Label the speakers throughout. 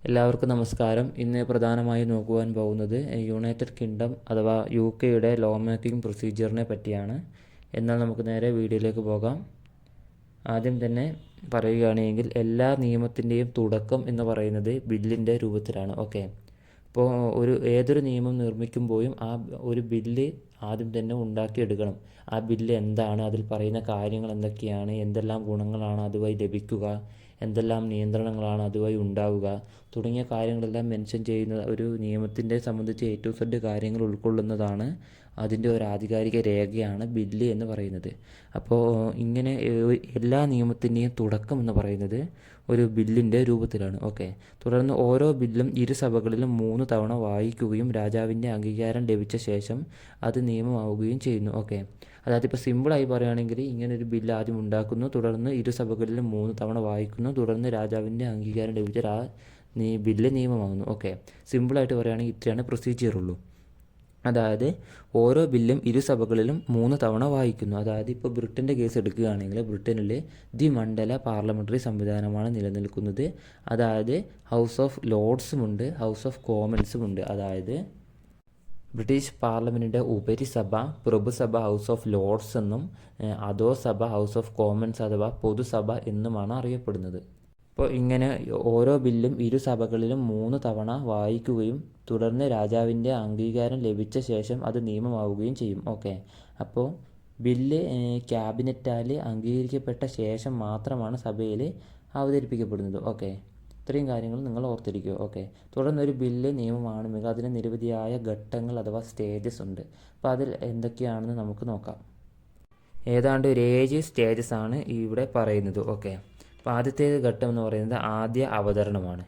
Speaker 1: എല്ലാവർക്കും നമസ്കാരം. ഇന്ന് പ്രധാനമായും നോക്കുവാൻ പോകുന്നത് യുണൈറ്റഡ് കിങ്ഡം അഥവാ UK ലോ മേക്കിംഗ് പ്രൊസീജിയറിനെ പറ്റിയാണ്. എന്നാൽ നമുക്ക് നേരെ വീഡിയോയിലേക്ക് പോകാം. ആദ്യം തന്നെ പറയുകയാണെങ്കിൽ എല്ലാ നിയമത്തിൻ്റെയും തുടക്കം എന്ന് പറയുന്നത് ബില്ലിൻ്റെ രൂപത്തിലാണ്. അപ്പോൾ ഏതൊരു നിയമം നിർമ്മിക്കുമ്പോഴും ആ ഒരു ബില്ല് ആദ്യം തന്നെ ഉണ്ടാക്കിയെടുക്കണം. ആ ബില്ല് എന്താണ്, അതിൽ പറയുന്ന കാര്യങ്ങൾ എന്തൊക്കെയാണ്, എന്തെല്ലാം ഗുണങ്ങളാണ് അതുവഴി ലഭിക്കുക, എന്തെല്ലാം നിയന്ത്രണങ്ങളാണ് അതുവഴി ഉണ്ടാവുക തുടങ്ങിയ കാര്യങ്ങളെല്ലാം മെൻഷൻ ചെയ്യുന്ന ഒരു നിയമത്തിൻ്റെ സംബന്ധിച്ച് A to Z കാര്യങ്ങൾ ഉൾക്കൊള്ളുന്നതാണ് അതിൻ്റെ ഒരു ആധികാരിക രേഖയാണ് ബില്ല് എന്ന് പറയുന്നത്. അപ്പോൾ ഇങ്ങനെ എല്ലാ നിയമത്തിൻ്റെയും തുടക്കം എന്ന് പറയുന്നത് ഒരു ബില്ലിൻ്റെ രൂപത്തിലാണ്. തുടർന്ന് ഓരോ ബില്ലും ഇരുസഭകളിലും 3 തവണ വായിക്കുകയും രാജാവിൻ്റെ അംഗീകാരം ലഭിച്ച ശേഷം അത് നിയമമാവുകയും ചെയ്യുന്നു. അതായത് ഇപ്പോൾ സിമ്പിളായി പറയുകയാണെങ്കിൽ ഇങ്ങനൊരു ബില്ല് ആദ്യം ഉണ്ടാക്കുന്നു, തുടർന്ന് ഇരുസഭകളിലും 3 തവണ വായിക്കുന്നു, തുടർന്ന് രാജാവിൻ്റെ അംഗീകാരം ലഭിച്ച ബില്ല് നിയമമാകുന്നു. സിമ്പിളായിട്ട് പറയുകയാണെങ്കിൽ ഇത്രയാണ് പ്രൊസീജിയർ ഉള്ളൂ. അതായത് ഓരോ ബില്ലും ഇരുസഭകളിലും 3 തവണ വായിക്കുന്നു. അതായത് ഇപ്പോൾ ബ്രിട്ടൻ്റെ കേസ് എടുക്കുകയാണെങ്കിൽ ബ്രിട്ടനിൽ മണ്ഡല പാർലമെൻ്ററി സംവിധാനമാണ് നിലനിൽക്കുന്നത്. അതായത് ഹൗസ് ഓഫ് ലോർഡ്സുമുണ്ട്, ഹൗസ് ഓഫ് കോമൺസുമുണ്ട്. അതായത് ബ്രിട്ടീഷ് പാർലമെൻറ്റിൻ്റെ ഉപരിസഭ പ്രഭുസഭ ഹൗസ് ഓഫ് ലോർഡ്സ് എന്നും അധോസഭ ഹൗസ് ഓഫ് കോമൺസ് അഥവാ പൊതുസഭ എന്നുമാണ് അറിയപ്പെടുന്നത്. അപ്പോൾ ഇങ്ങനെ ഓരോ ബില്ലും ഇരുസഭകളിലും 3 തവണ വായിക്കുകയും തുടർന്ന് രാജാവിൻ്റെ അംഗീകാരം ലഭിച്ച ശേഷം അത് നിയമമാവുകയും ചെയ്യും. അപ്പോൾ ബില്ല് ക്യാബിനറ്റാൽ അംഗീകരിക്കപ്പെട്ട ശേഷം മാത്രമാണ് സഭയിൽ അവതരിപ്പിക്കപ്പെടുന്നത്. ഇത്രയും കാര്യങ്ങൾ നിങ്ങൾ ഓർത്തിരിക്കുക. തുടർന്ന് ഒരു ബില്ല് നിയമമാണെങ്കിൽ അതിന് നിരവധിയായ ഘട്ടങ്ങൾ അഥവാ സ്റ്റേജസ് ഉണ്ട്. അപ്പോൾ അതിൽ എന്തൊക്കെയാണെന്ന് നമുക്ക് നോക്കാം. ഏതാണ്ട് ഒരു 7 സ്റ്റേജസ് ആണ് ഇവിടെ പറയുന്നത്. അപ്പോൾ ആദ്യത്തെ ഘട്ടം എന്ന് പറയുന്നത് ആദ്യ അവതരണമാണ്.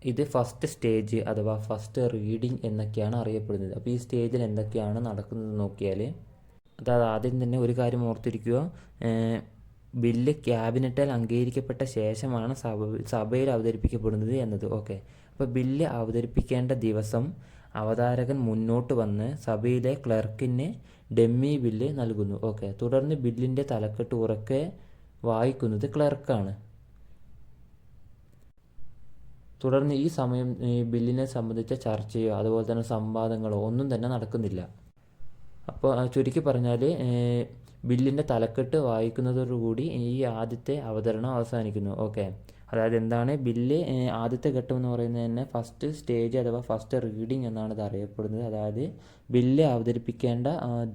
Speaker 1: ഇത് ഫസ്റ്റ് സ്റ്റേജ് അഥവാ ഫസ്റ്റ് റീഡിംഗ് എന്നൊക്കെയാണ് അറിയപ്പെടുന്നത്. അപ്പോൾ ഈ സ്റ്റേജിൽ എന്തൊക്കെയാണ് നടക്കുന്നത് നോക്കിയാൽ, അതായത് ആദ്യം തന്നെ ഒരു കാര്യം ഓർത്തിരിക്കുക, ബില്ല് ക്യാബിനറ്റാൽ അംഗീകരിക്കപ്പെട്ട ശേഷമാണ് സഭയിൽ അവതരിപ്പിക്കപ്പെടുന്നത് എന്നത്. അപ്പോൾ ബില്ല് അവതരിപ്പിക്കേണ്ട ദിവസം അവതാരകൻ മുന്നോട്ട് വന്ന് സഭയിലെ ക്ലർക്കിന് ഡെമ്മി ബില്ല് നൽകുന്നു. തുടർന്ന് ബില്ലിൻ്റെ തലക്കെട്ട് ഉറക്കെ വായിക്കുന്നത് ക്ലർക്കാണ്. തുടർന്ന് ഈ സമയം ബില്ലിനെ സംബന്ധിച്ച ചർച്ചയോ അതുപോലെ തന്നെ സംവാദങ്ങളോ ഒന്നും തന്നെ നടക്കുന്നില്ല. അപ്പോൾ ചുരുക്കി പറഞ്ഞാൽ ബില്ലിൻ്റെ തലക്കെട്ട് വായിക്കുന്നതോടുകൂടി ഈ ആദ്യത്തെ അവതരണം അവസാനിക്കുന്നു. അതായത് എന്താണ് ബില്ല് ആദ്യത്തെ ഘട്ടം എന്ന് പറയുന്നത് തന്നെ ഫസ്റ്റ് സ്റ്റേജ് അഥവാ ഫസ്റ്റ് റീഡിംഗ് എന്നാണ് ഇത് അറിയപ്പെടുന്നത്. അതായത് ബില്ല് അവതരിപ്പിക്കേണ്ട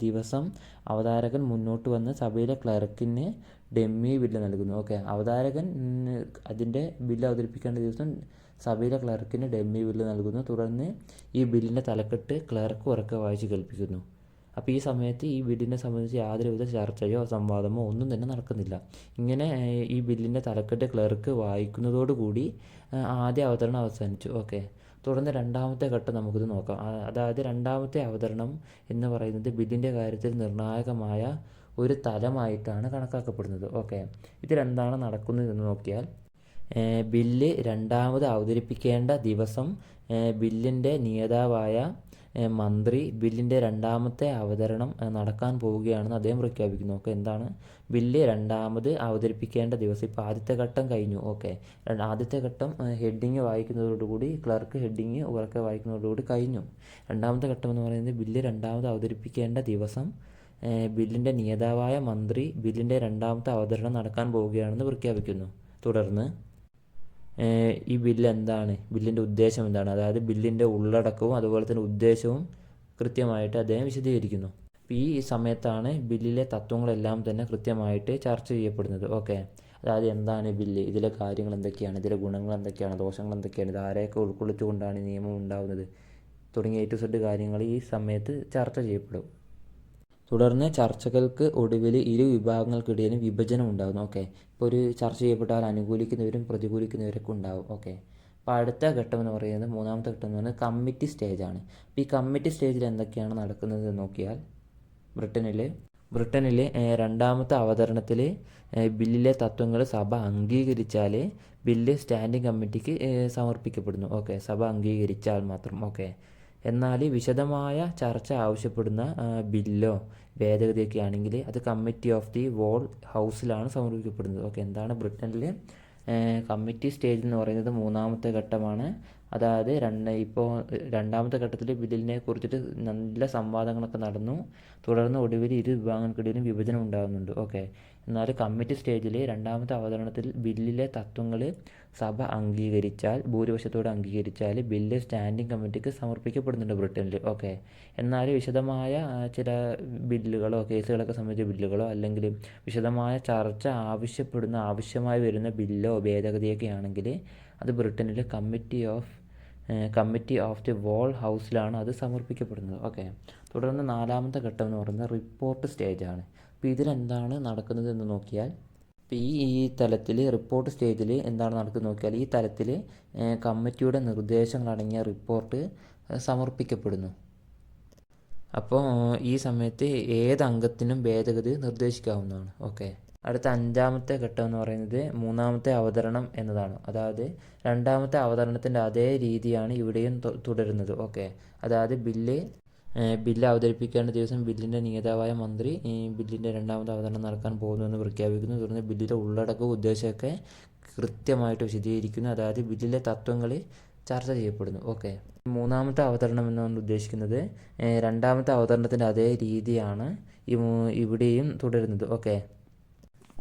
Speaker 1: ദിവസം അവതാരകൻ മുന്നോട്ട് വന്ന് സഭയിലെ ക്ലർക്കിന് ഡെമ്മി ബില്ല് നൽകുന്നു. അവതാരകൻ അതിൻ്റെ ബില്ല് അവതരിപ്പിക്കേണ്ട ദിവസം സഭയിലെ ക്ലർക്കിന് ഡെമ്മി ബില്ല് നൽകുന്നു. തുടർന്ന് ഈ ബില്ലിൻ്റെ തലക്കെട്ട് ക്ലർക്ക് ഉറക്കെ വായിച്ച് കേൾപ്പിക്കുന്നു. അപ്പോൾ ഈ സമയത്ത് ഈ ബില്ലിനെ സംബന്ധിച്ച് യാതൊരുവിധ ചർച്ചയോ സംവാദമോ ഒന്നും തന്നെ നടക്കുന്നില്ല. ഇങ്ങനെ ഈ ബില്ലിൻ്റെ തലക്കെട്ട് ക്ലർക്ക് വായിക്കുന്നതോടുകൂടി ആദ്യ അവതരണം അവസാനിച്ചു. തുടർന്ന് രണ്ടാമത്തെ ഘട്ടം നമുക്കിത് നോക്കാം. അതായത് രണ്ടാമത്തെ അവതരണം എന്ന് പറയുന്നത് ബില്ലിൻ്റെ കാര്യത്തിൽ നിർണായകമായ ഒരു തലമായിട്ടാണ് കണക്കാക്കപ്പെടുന്നത്. ഇതിലെന്താണ് നടക്കുന്നതെന്ന് നോക്കിയാൽ, ബില്ല് രണ്ടാമത് അവതരിപ്പിക്കേണ്ട ദിവസം ബില്ലിൻ്റെ നിയതാവായ മന്ത്രി ബില്ലിൻ്റെ രണ്ടാമത്തെ അവതരണം നടക്കാൻ പോവുകയാണെന്ന് അദ്ദേഹം പ്രഖ്യാപിക്കുന്നു. എന്താണ് ബില്ല് രണ്ടാമത് അവതരിപ്പിക്കേണ്ട ദിവസം. ഇപ്പോൾ ആദ്യത്തെ ഘട്ടം കഴിഞ്ഞു. ആദ്യത്തെ ഘട്ടം ഹെഡിങ് വായിക്കുന്നതോടുകൂടി ക്ലർക്ക് ഹെഡിങ് ഉറക്കെ വായിക്കുന്നതോടുകൂടി കഴിഞ്ഞു. രണ്ടാമത്തെ ഘട്ടം എന്ന് പറയുന്നത് ബില്ല് രണ്ടാമത് അവതരിപ്പിക്കേണ്ട ദിവസം ബില്ലിൻ്റെ നിയതാവായ മന്ത്രി ബില്ലിൻ്റെ രണ്ടാമത്തെ അവതരണം നടക്കാൻ പോവുകയാണെന്ന് പ്രഖ്യാപിക്കുന്നു. തുടർന്ന് ഈ ബില്ല് എന്താണ്, ബില്ലിൻ്റെ ഉദ്ദേശം എന്താണ്, അതായത് ബില്ലിൻ്റെ ഉള്ളടക്കവും അതുപോലെ തന്നെ ഉദ്ദേശവും കൃത്യമായിട്ട് അദ്ദേഹം വിശദീകരിക്കുന്നു. ഈ സമയത്താണ് ബില്ലിലെ തത്വങ്ങളെല്ലാം തന്നെ കൃത്യമായിട്ട് ചർച്ച ചെയ്യപ്പെടുന്നത്. അതായത് എന്താണ് ബില്ല്, ഇതിലെ കാര്യങ്ങൾ എന്തൊക്കെയാണ്, ഇതിലെ ഗുണങ്ങൾ എന്തൊക്കെയാണ്, ദോഷങ്ങൾ എന്തൊക്കെയാണ്, ഇത് ആരെയൊക്കെ ഉൾക്കൊള്ളിച്ചുകൊണ്ടാണ് ഈ നിയമം ഉണ്ടാകുന്നത് തുടങ്ങിയ A to Z കാര്യങ്ങൾ ഈ സമയത്ത് ചർച്ച ചെയ്യപ്പെടും. തുടർന്ന് ചർച്ചകൾക്ക് ഒടുവിൽ ഇരു വിഭാഗങ്ങൾക്കിടയിലും വിഭജനം ഉണ്ടാകുന്നു. ഇപ്പോൾ ഒരു ചർച്ച ചെയ്യപ്പെട്ടാൽ അനുകൂലിക്കുന്നവരും പ്രതികൂലിക്കുന്നവരൊക്കെ ഉണ്ടാകും. അപ്പോൾ അടുത്ത ഘട്ടം എന്ന് പറയുന്നത് മൂന്നാമത്തെ ഘട്ടം എന്ന് പറയുന്നത് കമ്മിറ്റി സ്റ്റേജാണ്. അപ്പോൾ ഈ കമ്മിറ്റി സ്റ്റേജിൽ എന്തൊക്കെയാണ് നടക്കുന്നത് എന്ന് നോക്കിയാൽ, ബ്രിട്ടനിൽ രണ്ടാമത്തെ അവതരണത്തിൽ ബില്ലിലെ തത്വങ്ങൾ സഭ അംഗീകരിച്ചാൽ ബില്ല് സ്റ്റാൻഡിംഗ് കമ്മിറ്റിക്ക് സമർപ്പിക്കപ്പെടുന്നു. സഭ അംഗീകരിച്ചാൽ മാത്രം. എന്നാൽ വിശദമായ ചർച്ച ആവശ്യപ്പെടുന്ന ബില്ലോ ഭേദഗതിയൊക്കെ ആണെങ്കിൽ അത് കമ്മിറ്റി ഓഫ് ദി വോൾ ഹൗസിലാണ് സമർപ്പിക്കപ്പെടുന്നത്. എന്താണ് ബ്രിട്ടനിൽ കമ്മിറ്റി സ്റ്റേജ് എന്ന് പറയുന്നത് മൂന്നാമത്തെ ഘട്ടമാണ്. അതായത് രണ്ടാമത്തെ ഘട്ടത്തിൽ ബില്ലിനെ കുറിച്ചിട്ട് നല്ല സംവാദങ്ങളൊക്കെ നടന്നു. തുടർന്ന് ഒടുവിൽ ഇരു വിഭാഗങ്ങൾക്കിടയിലും വിഭജനം ഉണ്ടാകുന്നുണ്ട്. ഓക്കെ. എന്നാൽ കമ്മിറ്റി സ്റ്റേജിൽ രണ്ടാമത്തെ അവതരണത്തിൽ ബില്ലിലെ തത്വങ്ങൾ സഭ ഭൂരിപക്ഷത്തോടെ അംഗീകരിച്ചാൽ ബില്ല് സ്റ്റാൻഡിംഗ് കമ്മിറ്റിക്ക് സമർപ്പിക്കപ്പെടുന്നുണ്ട് ബ്രിട്ടനിൽ. ഓക്കെ. എന്നാൽ വിശദമായ ചില ബില്ലുകളോ കേസുകളൊക്കെ സംബന്ധിച്ച ബില്ലുകളോ അല്ലെങ്കിൽ വിശദമായ ചർച്ച ആവശ്യമായി വരുന്ന ബില്ലോ ഭേദഗതിയൊക്കെ ആണെങ്കിൽ അത് ബ്രിട്ടനിൽ കമ്മിറ്റി ഓഫ് ദി വോൾ ഹൗസിലാണ് അത് സമർപ്പിക്കപ്പെടുന്നത്. ഓക്കെ. തുടർന്ന് നാലാമത്തെ ഘട്ടം എന്ന് പറയുന്നത് റിപ്പോർട്ട് സ്റ്റേജാണ്. അപ്പോൾ ഇതിലെന്താണ് നടക്കുന്നത് എന്ന് നോക്കിയാൽ, ഇപ്പോൾ ഈ തലത്തിൽ റിപ്പോർട്ട് സ്റ്റേജിൽ എന്താണ് നടക്കുന്നത് നോക്കിയാൽ, ഈ തലത്തിൽ കമ്മിറ്റിയുടെ നിർദ്ദേശങ്ങളടങ്ങിയ റിപ്പോർട്ട് സമർപ്പിക്കപ്പെടുന്നു. അപ്പോൾ ഈ സമയത്ത് ഏത് അംഗത്തിനും ഭേദഗതി നിർദ്ദേശിക്കാവുന്നതാണ്. ഓക്കെ. അടുത്ത അഞ്ചാമത്തെ ഘട്ടം എന്ന് പറയുന്നത് മൂന്നാമത്തെ അവതരണം എന്നതാണ്. അതായത് രണ്ടാമത്തെ അവതരണത്തിൻ്റെ അതേ രീതിയാണ് ഇവിടെയും തുടരുന്നത്. ഓക്കെ. അതായത് ബില്ല് അവതരിപ്പിക്കേണ്ട ദിവസം ബില്ലിൻ്റെ നേതാവായ മന്ത്രി ബില്ലിൻ്റെ രണ്ടാമത്തെ അവതരണം നടക്കാൻ പോകുന്നുവെന്ന് പ്രഖ്യാപിക്കുന്നു. തുടർന്ന് ബില്ലിലെ ഉള്ളടക്കവും ഉദ്ദേശമൊക്കെ കൃത്യമായിട്ട് വിശദീകരിക്കുന്നു. അതായത് ബില്ലിലെ തത്വങ്ങൾ ചർച്ച ചെയ്യപ്പെടുന്നു. ഓക്കെ. മൂന്നാമത്തെ അവതരണം എന്നാണ് ഉദ്ദേശിക്കുന്നത് രണ്ടാമത്തെ അവതരണത്തിൻ്റെ അതേ രീതിയാണ് ഇവിടെയും തുടരുന്നത്. ഓക്കെ.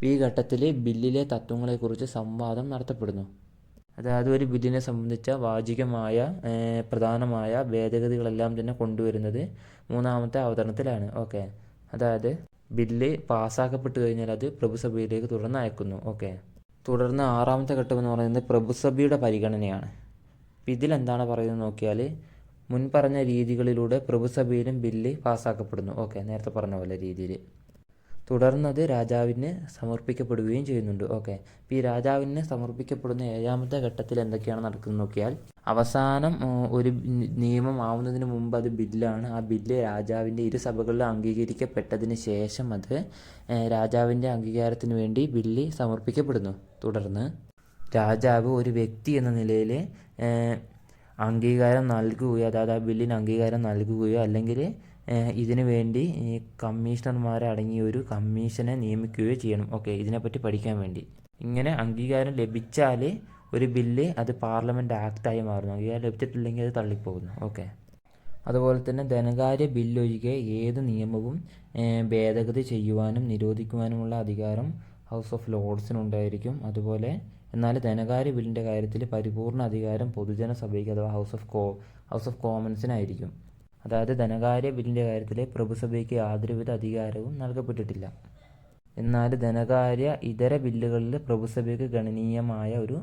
Speaker 1: ഈ ഘട്ടത്തിൽ ബില്ലിലെ തത്വങ്ങളെക്കുറിച്ച് സംവാദം നടത്തപ്പെടുന്നു. അതായത് ഒരു ബില്ലിനെ സംബന്ധിച്ച വാചികമായ പ്രധാനമായ ഭേദഗതികളെല്ലാം തന്നെ കൊണ്ടുവരുന്നത് മൂന്നാമത്തെ അവതരണത്തിലാണ്. ഓക്കെ. അതായത് ബില്ല് പാസ്സാക്കപ്പെട്ടു കഴിഞ്ഞാൽ അത് പ്രഭുസഭയിലേക്ക് തുടർന്ന് അയക്കുന്നു. ഓക്കെ. തുടർന്ന് ആറാമത്തെ ഘട്ടം എന്ന് പറയുന്നത് പ്രഭുസഭയുടെ പരിഗണനയാണ്. ഇതിലെന്താണ് പറയുന്നത് നോക്കിയാൽ, മുൻപറഞ്ഞ രീതികളിലൂടെ പ്രഭുസഭയിലും ബില്ല് പാസ്സാക്കപ്പെടുന്നു. ഓക്കെ. നേരത്തെ പറഞ്ഞ പോലെ രീതിയിൽ. തുടർന്നത് രാജാവിന് സമർപ്പിക്കപ്പെടുകയും ചെയ്യുന്നുണ്ട്. ഓക്കെ. ഇപ്പോൾ ഈ രാജാവിന് സമർപ്പിക്കപ്പെടുന്ന ഏഴാമത്തെ ഘട്ടത്തിൽ എന്തൊക്കെയാണ് നടക്കുന്നത് നോക്കിയാൽ, അവസാനം ഒരു നിയമം ആവുന്നതിന് മുമ്പ് അത് ബില്ലാണ്. ആ ബില്ല് രാജാവിൻ്റെ ഇരു സഭകളിലും അംഗീകരിക്കപ്പെട്ടതിന് ശേഷം അത് രാജാവിൻ്റെ അംഗീകാരത്തിന് വേണ്ടി ബില്ല് സമർപ്പിക്കപ്പെടുന്നു. തുടർന്ന് രാജാവ് ഒരു വ്യക്തി എന്ന നിലയിൽ അംഗീകാരം നൽകുകയോ, അതായത് ആ ബില്ലിന് അംഗീകാരം നൽകുകയോ അല്ലെങ്കിൽ ഇതിനു വേണ്ടി കമ്മീഷണർമാരെ അടങ്ങിയ ഒരു കമ്മീഷനെ നിയമിക്കുകയോ ചെയ്യണം. ഓക്കെ. ഇതിനെപ്പറ്റി പഠിക്കാൻ വേണ്ടി. ഇങ്ങനെ അംഗീകാരം ലഭിച്ചാൽ ഒരു ബില്ല് അത് പാർലമെൻറ്റ് ആക്റ്റായി മാറുന്നു. അംഗീകാരം ലഭിച്ചിട്ടില്ലെങ്കിൽ അത് തള്ളിപ്പോകുന്നു. ഓക്കെ. അതുപോലെ തന്നെ ധനകാര്യ ബില്ലൊഴികെ ഏത് നിയമവും ഭേദഗതി ചെയ്യുവാനും നിരോധിക്കുവാനുമുള്ള അധികാരം ഹൗസ് ഓഫ് ലോർഡ്സിനുണ്ടായിരിക്കും. അതുപോലെ എന്നാൽ ധനകാര്യ ബില്ലിൻ്റെ കാര്യത്തിൽ പരിപൂർണ അധികാരം പൊതുജന സഭയ്ക്ക് അഥവാ ഹൗസ് ഓഫ് കോമൺസിനായിരിക്കും. അതായത് ധനകാര്യ ബില്ലിൻ്റെ കാര്യത്തിൽ പ്രഭുസഭയ്ക്ക് യാതൊരുവിധ അധികാരവും നൽകപ്പെട്ടിട്ടില്ല. എന്നാൽ ധനകാര്യ ഇതര ബില്ലുകളിൽ പ്രഭുസഭയ്ക്ക് ഗണനീയമായ ഒരു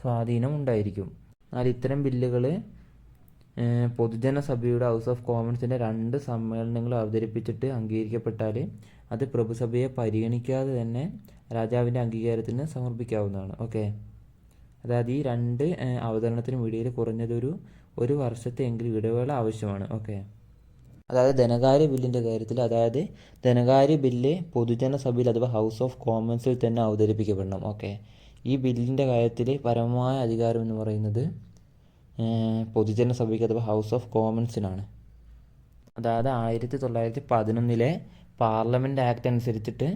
Speaker 1: സ്വാധീനം ഉണ്ടായിരിക്കും. എന്നാൽ ഇത്തരം ബില്ലുകൾ പൊതുജന സഭയുടെ ഹൗസ് ഓഫ് കോമൺസിൻ്റെ 2 സമ്മേളനങ്ങൾ അവതരിപ്പിച്ചിട്ട് അംഗീകരിക്കപ്പെട്ടാൽ അത് പ്രഭുസഭയെ പരിഗണിക്കാതെ തന്നെ രാജാവിൻ്റെ അംഗീകാരത്തിന് സമർപ്പിക്കാവുന്നതാണ്. ഓക്കെ. അതായത് ഈ 2 അവതരണത്തിനും ഇടയിൽ കുറഞ്ഞത് ഒരു വർഷത്തെ എങ്കിലും ഇടവേള ആവശ്യമാണ്. ഓക്കെ. അതായത് ധനകാര്യ ബില്ലിൻ്റെ കാര്യത്തിൽ, അതായത് ധനകാര്യ ബില്ല് പൊതുജന സഭയിൽ അഥവാ ഹൗസ് ഓഫ് കോമൺസിൽ തന്നെ അവതരിപ്പിക്കപ്പെടണം. ഓക്കെ. ഈ ബില്ലിൻ്റെ കാര്യത്തിൽ പരമമായ അധികാരം എന്ന് പറയുന്നത് പൊതുജന സഭയ്ക്ക് അഥവാ ഹൗസ് ഓഫ് കോമൺസിനാണ്. അതായത് 1911 പാർലമെൻറ്റ് ആക്ട് അനുസരിച്ചിട്ട്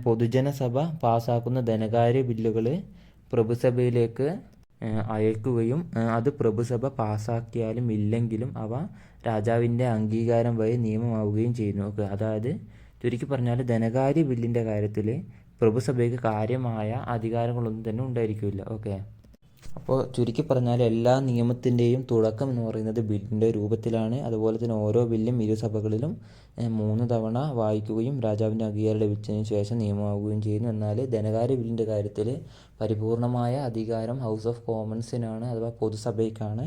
Speaker 1: പൊതുജന സഭ പാസ്സാക്കുന്ന ധനകാര്യ ബില്ലുകൾ പ്രഭുസഭയിലേക്ക് അയക്കുകയും അത് പ്രഭുസഭ പാസ്സാക്കിയാലും ഇല്ലെങ്കിലും അവ രാജാവിൻ്റെ അംഗീകാരം വഴി നിയമമാവുകയും ചെയ്യുന്നു. ഓക്കെ. അതായത് ചുരുക്കി പറഞ്ഞാൽ ധനകാര്യ ബില്ലിൻ്റെ കാര്യത്തിൽ പ്രഭുസഭയ്ക്ക് കാര്യമായ അധികാരങ്ങളൊന്നും തന്നെ ഉണ്ടായിരിക്കില്ല. ഓക്കെ. അപ്പോൾ ചുരുക്കി പറഞ്ഞാൽ എല്ലാ നിയമത്തിൻ്റെയും തുടക്കം എന്ന് പറയുന്നത് ബില്ലിൻ്റെ രൂപത്തിലാണ്. അതുപോലെ തന്നെ ഓരോ ബില്ലും ഇരുസഭകളിലും 3 തവണ വായിക്കുകയും രാജാവിൻ്റെ അംഗീകാരം ലഭിച്ചതിന് ശേഷം നിയമമാവുകയും ചെയ്യുന്നു. എന്നാൽ ധനകാര്യ ബില്ലിൻ്റെ കാര്യത്തിൽ പരിപൂർണമായ അധികാരം ഹൗസ് ഓഫ് കോമൺസിനാണ് അഥവാ പൊതുസഭയ്ക്കാണ്.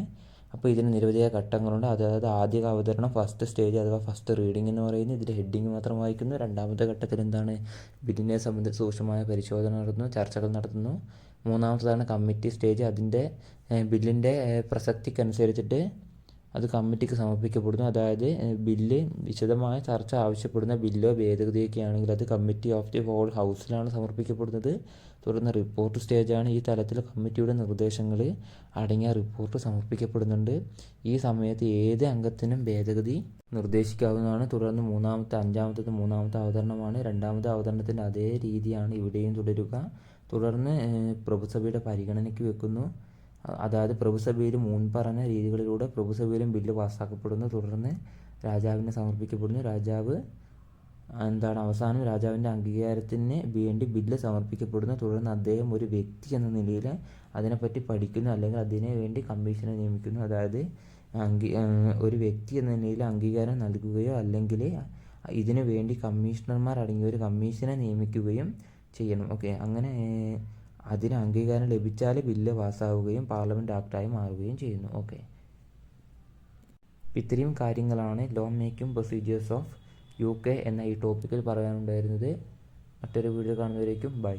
Speaker 1: അപ്പോൾ ഇതിന് നിരവധിയായ ഘട്ടങ്ങളുണ്ട്. അതായത് ആദ്യ അവതരണം, ഫസ്റ്റ് സ്റ്റേജ് അഥവാ ഫസ്റ്റ് റീഡിംഗ് എന്ന് പറയുന്നത്, ഇതിൽ ഹെഡിങ് മാത്രം വായിക്കുന്നു. രണ്ടാമത്തെ ഘട്ടത്തിൽ എന്താണ്, ബില്ലിനെ സംബന്ധിച്ച് സൂക്ഷ്മമായ പരിശോധന നടത്തുന്നു, ചർച്ചകൾ നടത്തുന്നു. മൂന്നാമത്തേതാണ് കമ്മിറ്റി സ്റ്റേജ്. അതിൻ്റെ ബില്ലിൻ്റെ പ്രസക്തിക്കനുസരിച്ചിട്ട് അത് കമ്മിറ്റിക്ക് സമർപ്പിക്കപ്പെടുന്നു. അതായത് ബില്ല് വിശദമായ ചർച്ച ആവശ്യപ്പെടുന്ന ബില്ലോ ഭേദഗതിയൊക്കെ ആണെങ്കിൽ അത് കമ്മിറ്റി ഓഫ് ദി ഹോൾ ഹൗസിലാണ് സമർപ്പിക്കപ്പെടുന്നത്. തുടർന്ന് റിപ്പോർട്ട് സ്റ്റേജാണ്. ഈ തലത്തിൽ കമ്മിറ്റിയുടെ നിർദ്ദേശങ്ങൾ അടങ്ങിയ റിപ്പോർട്ട് സമർപ്പിക്കപ്പെടുന്നുണ്ട്. ഈ സമയത്ത് ഏത് അംഗത്തിനും ഭേദഗതി നിർദ്ദേശിക്കാവുന്നതാണ്. തുടർന്ന് മൂന്നാമത്തെ അവതരണമാണ്. രണ്ടാമത്തെ അവതരണത്തിൻ്റെ അതേ രീതിയാണ് ഇവിടെയും തുടരുക. തുടർന്ന് പ്രഭുസഭയുടെ പരിഗണനയ്ക്ക് വെക്കുന്നു. അതായത് പ്രഭുസഭയിൽ മുൻപറഞ്ഞ രീതികളിലൂടെ പ്രഭുസഭയിലും ബില്ല് പാസ്സാക്കപ്പെടുന്നു. തുടർന്ന് രാജാവിന് സമർപ്പിക്കപ്പെടുന്നു. അവസാനം രാജാവിൻ്റെ അംഗീകാരത്തിന് വേണ്ടി ബില്ല് സമർപ്പിക്കപ്പെടുന്നു. തുടർന്ന് അദ്ദേഹം ഒരു വ്യക്തി എന്ന നിലയിൽ അതിനെപ്പറ്റി പഠിക്കുന്നു, അല്ലെങ്കിൽ അതിനു വേണ്ടി കമ്മീഷനെ നിയമിക്കുന്നു. അതായത് ഒരു വ്യക്തി എന്ന നിലയിൽ അംഗീകാരം നൽകുകയോ അല്ലെങ്കിൽ ഇതിനു വേണ്ടി കമ്മീഷണർമാർ അടങ്ങിയ ഒരു കമ്മീഷനെ നിയമിക്കുകയും ചെയ്യണം. ഓക്കെ, അങ്ങനെ അതിന് അംഗീകാരം ലഭിച്ചാൽ ബില്ല് പാസ്സാവുകയും പാർലമെൻറ്റ് ആക്ടായി മാറുകയും ചെയ്യുന്നു. ഓക്കെ, ഇത്രയും കാര്യങ്ങളാണ് law making procedures of UK എന്ന ഈ ടോപ്പിക്കിൽ പറയാനുണ്ടായിരുന്നത്. മറ്റൊരു വീഡിയോ കാണുന്നവരേക്കും ബൈ.